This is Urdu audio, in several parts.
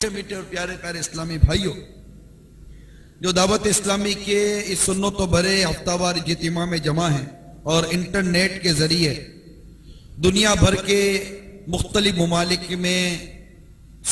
میٹھے اور پیارے پیارے اسلامی بھائیوں، جو دعوت اسلامی کے اس سنت و بھرے ہفتہ وار اجتماع میں جمع ہیں اور انٹرنیٹ کے ذریعے دنیا بھر کے مختلف ممالک میں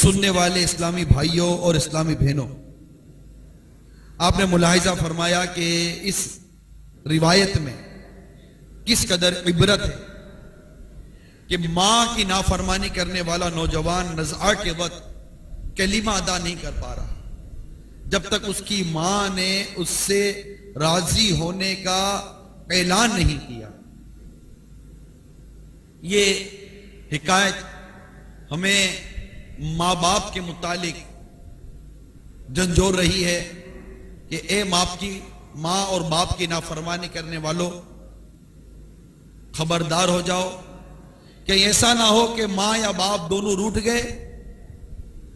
سننے والے اسلامی بھائیوں اور اسلامی بہنوں، آپ نے ملاحظہ فرمایا کہ اس روایت میں کس قدر عبرت ہے کہ ماں کی نافرمانی کرنے والا نوجوان نزعہ کے وقت کلمہ ادا نہیں کر پا رہا جب تک اس کی ماں نے اس سے راضی ہونے کا اعلان نہیں کیا۔ یہ حکایت ہمیں ماں باپ کے متعلق جھنجھوڑ رہی ہے کہ اے ماں اور باپ کی نافرمانی کرنے والوں، خبردار ہو جاؤ کہ ایسا نہ ہو کہ ماں یا باپ دونوں روٹھ گئے،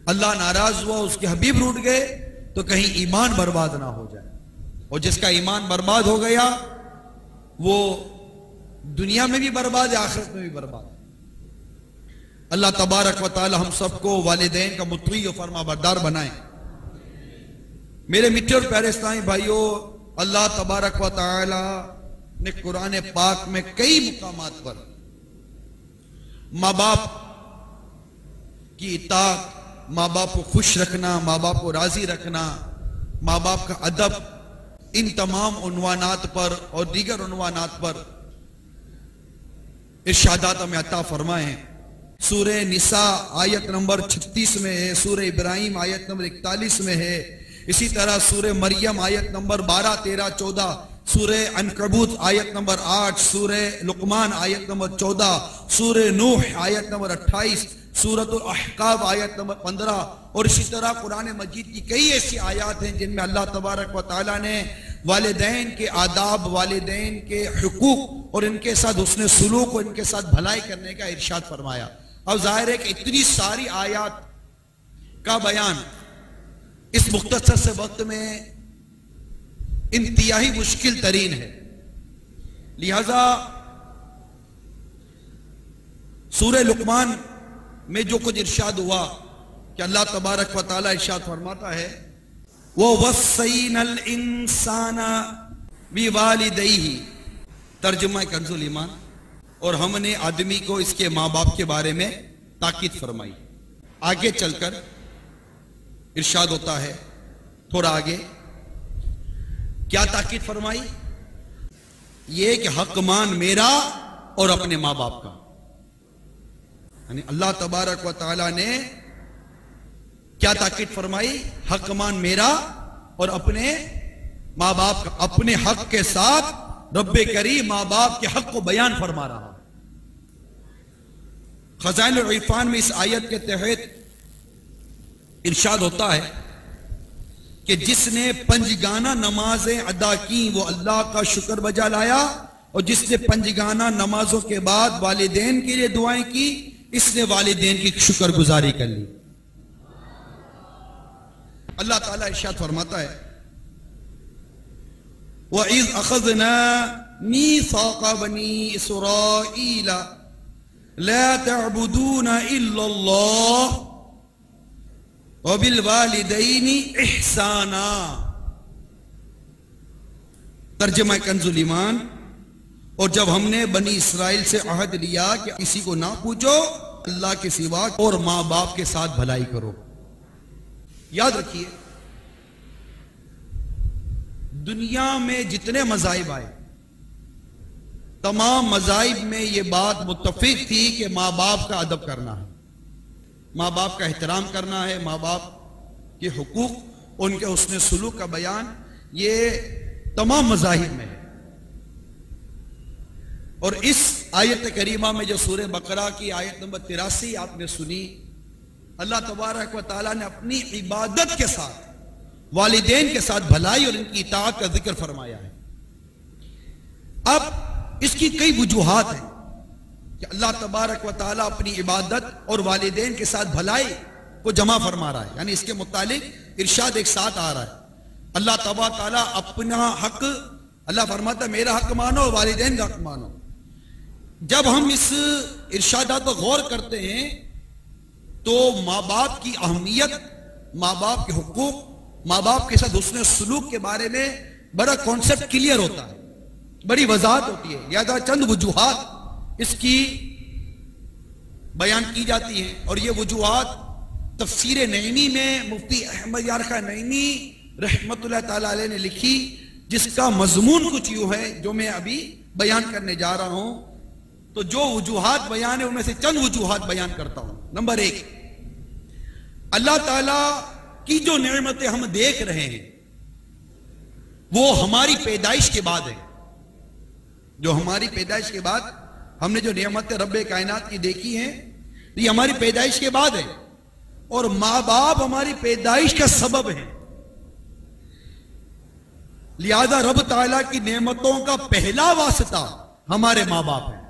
اللہ ناراض ہوا، اس کے حبیب روٹ گئے تو کہیں ایمان برباد نہ ہو جائے، اور جس کا ایمان برباد ہو گیا وہ دنیا میں بھی برباد ہے، آخرت میں بھی برباد ہے۔ اللہ تبارک و تعالی ہم سب کو والدین کا مطیع و فرما بردار بنائیں۔ میرے میٹھے اور پیارے اسلامی بھائیوں، اللہ تبارک و تعالی نے قرآن پاک میں کئی مقامات پر ماں باپ کی اطاعت، ماں باپ کو خوش رکھنا، ماں باپ کو راضی رکھنا، ماں باپ کا ادب، ان تمام عنوانات پر اور دیگر عنوانات پر ارشادات ہمیں عطا فرمائے ہیں۔ سورہ نساء آیت نمبر 36 میں ہے، سورہ ابراہیم آیت نمبر 41 میں ہے، اسی طرح سورہ مریم آیت نمبر 12، 13، 14، سورہ عنکبوت آیت نمبر 8، سورہ لقمان آیت نمبر 14، سورہ نوح آیت نمبر 28، سورۃ الاحقاف آیت نمبر 15، اور اسی طرح قرآن مجید کی کئی ایسی آیات ہیں جن میں اللہ تبارک و تعالیٰ نے والدین کے آداب، والدین کے حقوق اور ان کے ساتھ حسن سلوک اور ان کے ساتھ بھلائی کرنے کا ارشاد فرمایا۔ اب ظاہر ہے کہ اتنی ساری آیات کا بیان اس مختصر سے وقت میں انتہائی مشکل ترین ہے، لہذا سورہ لقمان میں جو کچھ ارشاد ہوا کہ اللہ تبارک و تعالی ارشاد فرماتا ہے وَوَصَّيْنَا الْإِنسَانَ بِوَالِدَيْهِ، ترجمہ کنز الایمان، اور ہم نے آدمی کو اس کے ماں باپ کے بارے میں تاکید فرمائی۔ آگے چل کر ارشاد ہوتا ہے، تھوڑا آگے کیا تاکید فرمائی؟ یہ کہ حق مان میرا اور اپنے ماں باپ کا، یعنی اللہ تبارک و تعالی نے کیا تاکید فرمائی؟ حق مان میرا اور اپنے ماں باپ کا۔ اپنے حق کے ساتھ رب کریم ماں باپ کے حق کو بیان فرما رہا۔ خزائن العرفان میں اس آیت کے تحت ارشاد ہوتا ہے کہ جس نے پنجگانہ نمازیں ادا کی وہ اللہ کا شکر بجا لایا، اور جس نے پنجگانہ نمازوں کے بعد والدین کے لیے دعائیں کی، اس نے والدین کی شکر گزاری کر لی۔ اللہ تعالیٰ ارشاد فرماتا ہے وَإِذْ أَخَذْنَا مِيثَاقَ بَنِي إِسْرَائِيلَ لَا تَعْبُدُونَ إِلَّا اللَّهَ وَبِالْوَالِدَيْنِ إِحْسَانًا، ترجمہ کنز الایمان، اور جب ہم نے بنی اسرائیل سے عہد لیا کہ کسی کو نہ پوچھو اللہ کے سوا اور ماں باپ کے ساتھ بھلائی کرو۔ یاد رکھیے، دنیا میں جتنے مذاہب آئے، تمام مذاہب میں یہ بات متفق تھی کہ ماں باپ کا ادب کرنا ہے، ماں باپ کا احترام کرنا ہے، ماں باپ کے حقوق، ان کے حسن سلوک کا بیان، یہ تمام مذاہب میں ہے۔ اور اس آیت کریمہ میں جو سورہ بقرہ کی آیت نمبر 83 آپ نے سنی، اللہ تبارک و تعالیٰ نے اپنی عبادت کے ساتھ والدین کے ساتھ بھلائی اور ان کی اطاعت کا ذکر فرمایا ہے۔ اب اس کی کئی وجوہات ہیں کہ اللہ تبارک و تعالیٰ اپنی عبادت اور والدین کے ساتھ بھلائی کو جمع فرما رہا ہے، یعنی اس کے متعلق ارشاد ایک ساتھ آ رہا ہے۔ اللہ تبارک و تعالیٰ اپنا حق، اللہ فرماتا ہے میرا حق مانو اور والدین کا حق مانو۔ جب ہم اس ارشادات پر غور کرتے ہیں تو ماں باپ کی اہمیت ماں باپ کے حقوق، ماں باپ کے ساتھ حسن سلوک کے بارے میں بڑا کانسیپٹ کلیئر ہوتا ہے، بڑی وضاحت ہوتی ہے، یا چند وجوہات اس کی بیان کی جاتی ہیں، اور یہ وجوہات تفسیر نعیمی میں مفتی احمد یار خان نعیمی رحمت اللہ تعالیٰ علیہ نے لکھی، جس کا مضمون کچھ یوں ہے جو میں ابھی بیان کرنے جا رہا ہوں۔ تو جو وجوہات بیان ہے ان میں سے چند وجوہات بیان کرتا ہوں۔ نمبر 1، اللہ تعالیٰ کی جو نعمتیں ہم دیکھ رہے ہیں وہ ہماری پیدائش کے بعد ہے، جو ہماری پیدائش کے بعد ہم نے جو نعمتیں رب کائنات کی دیکھی ہیں یہ ہماری پیدائش کے بعد ہے، اور ماں باپ ہماری پیدائش کا سبب ہے، لہذا رب تعالیٰ کی نعمتوں کا پہلا واسطہ ہمارے ماں باپ ہیں،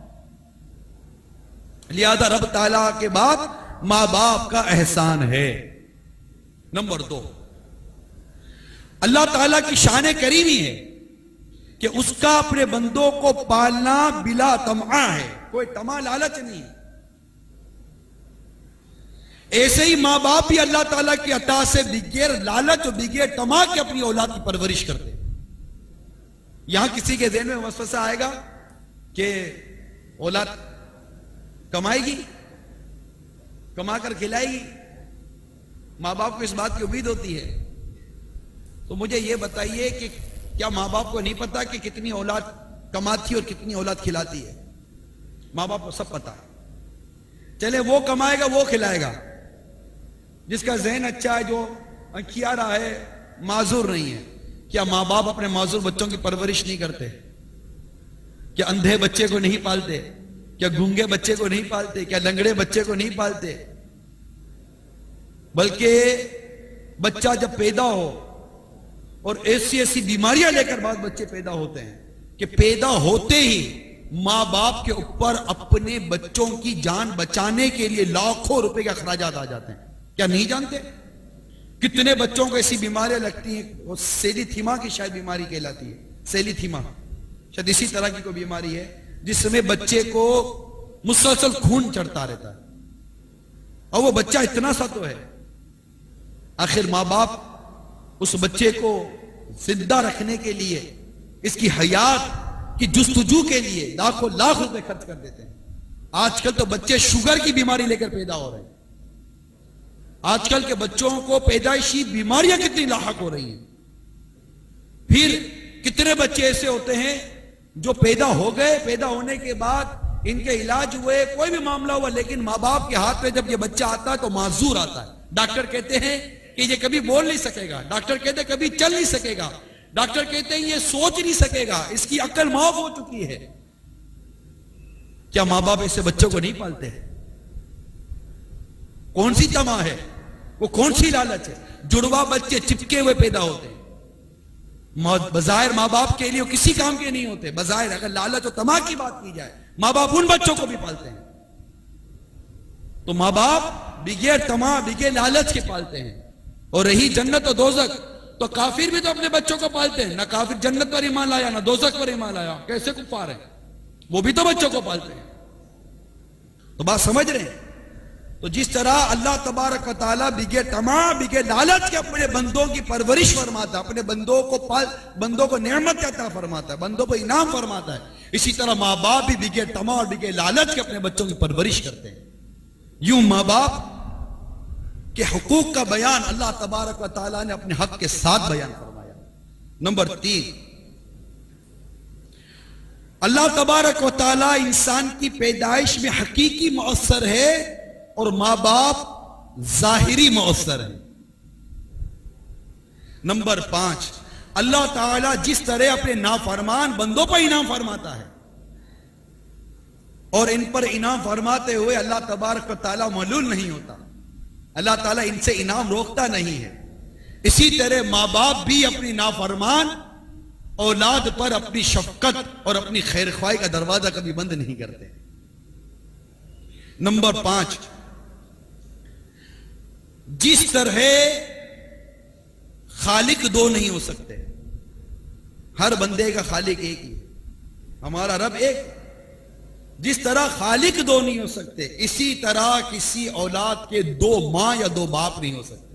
لہذا رب تعالیٰ کے بعد ماں باپ کا احسان ہے۔ نمبر 2، اللہ تعالیٰ کی شان کریمی ہے کہ اس کا اپنے بندوں کو پالنا بلا طمع ہے، کوئی طمع لالچ نہیں۔ ایسے ہی ماں باپ بھی اللہ تعالیٰ کی عطا سے بغیر لالچ اور بغیر طمع کے اپنی اولاد کی پرورش کرتے ہیں۔ یہاں کسی کے ذہن میں وسوسہ آئے گا کہ اولاد کمائے گی، کما کر کھلائے گی، ماں باپ کو اس بات کی امید ہوتی ہے، تو مجھے یہ بتائیے کہ کیا ماں باپ کو نہیں پتا کہ کتنی اولاد کماتی اور کتنی اولاد کھلاتی ہے؟ ماں باپ کو سب پتا ہے۔ چلے وہ کمائے گا وہ کھلائے گا، جس کا ذہن اچھا ہے، جو کیا رہا ہے، معذور نہیں ہے۔ کیا ماں باپ اپنے معذور بچوں کی پرورش نہیں کرتے؟ کیا اندھے بچے کو نہیں پالتے؟ کیا گونگے بچے کو نہیں پالتے؟ کیا لنگڑے بچے کو نہیں پالتے؟ بلکہ بچہ جب پیدا ہو، اور ایسی بیماریاں لے کر بعض بچے پیدا ہوتے ہیں کہ پیدا ہوتے ہی ماں باپ کے اوپر اپنے بچوں کی جان بچانے کے لیے لاکھوں روپے کے اخراجات آ جاتے ہیں۔ کیا نہیں جانتے کتنے بچوں کو ایسی بیماریاں لگتی ہیں؟ وہ سیلی تھیما کی شاید بیماری کہلاتی ہے، سیلی تھیما شاید اسی طرح کی کوئی بیماری ہے جس میں بچے کو مسلسل خون چڑھتا رہتا ہے، اور وہ بچہ اتنا سا تو ہے، آخر ماں باپ اس بچے کو زندہ رکھنے کے لیے، اس کی حیات کی جستجو کے لیے لاکھوں لاکھ روپے خرچ کر دیتے ہیں۔ آج کل تو بچے شوگر کی بیماری لے کر پیدا ہو رہے ہیں، آج کل کے بچوں کو پیدائشی بیماریاں کتنی لاحق ہو رہی ہیں۔ پھر کتنے بچے ایسے ہوتے ہیں جو پیدا ہو گئے، پیدا ہونے کے بعد ان کے علاج ہوئے، کوئی بھی معاملہ ہوا، لیکن ماں باپ کے ہاتھ میں جب یہ بچہ آتا ہے تو معذور آتا ہے۔ ڈاکٹر کہتے ہیں کہ یہ کبھی بول نہیں سکے گا، ڈاکٹر کہتے ہیں کبھی چل نہیں سکے گا، ڈاکٹر کہتے ہیں یہ سوچ نہیں سکے گا، اس کی عقل معاف ہو چکی ہے۔ کیا ماں باپ ایسے بچوں کو نہیں پالتے ہیں؟ کون سی طمع ہے، وہ کون سی لالچ ہے؟ جڑوا بچے چپکے ہوئے پیدا ہوتے ہیں، بظاہر ماں باپ کے لیے کسی کام کے نہیں ہوتے، بظاہر اگر لالچ و طمع کی بات کی جائے ماں باپ ان بچوں کو بھی پالتے ہیں۔ تو ماں باپ بغیر طمع بغیر لالچ کے پالتے ہیں۔ اور رہی جنت و دوزخ، تو کافر بھی تو اپنے بچوں کو پالتے ہیں، نہ کافر جنت پر ایمان لایا نہ دوزخ پر ایمان لایا، کیسے کفار ہیں؟ وہ بھی تو بچوں کو پالتے ہیں۔ تو بات سمجھ رہے ہیں؟ تو جس طرح اللہ تبارک و تعالیٰ بغیر طمع بغیر لالچ کے اپنے بندوں کی پرورش فرماتا ہے، اپنے بندوں کو نعمت عطا فرماتا ہے، بندوں کو انعام فرماتا ہے، اسی طرح ماں باپ بھی بغیر طمع اور بغیر لالچ کے اپنے بچوں کی پرورش کرتے ہیں۔ یوں ماں باپ کے حقوق کا بیان اللہ تبارک و تعالیٰ نے اپنے حق کے ساتھ بیان فرمایا۔ نمبر 3، اللہ تبارک و تعالیٰ انسان کی پیدائش میں حقیقی مؤثر ہے اور ماں باپ ظاہری مؤثر ہے۔ نمبر 5، اللہ تعالیٰ جس طرح اپنے نافرمان بندوں پر انعام فرماتا ہے اور ان پر انعام فرماتے ہوئے اللہ تبارک و تعالیٰ ملول نہیں ہوتا، اللہ تعالیٰ ان سے انعام روکتا نہیں ہے، اسی طرح ماں باپ بھی اپنی نافرمان اولاد پر اپنی شفقت اور اپنی خیر خواہی کا دروازہ کبھی بند نہیں کرتے۔ نمبر 5، جس طرح خالق دو نہیں ہو سکتے، ہر بندے کا خالق ایک ہی، ہمارا رب ایک، جس طرح خالق دو نہیں ہو سکتے اسی طرح کسی اولاد کے دو ماں یا دو باپ نہیں ہو سکتے۔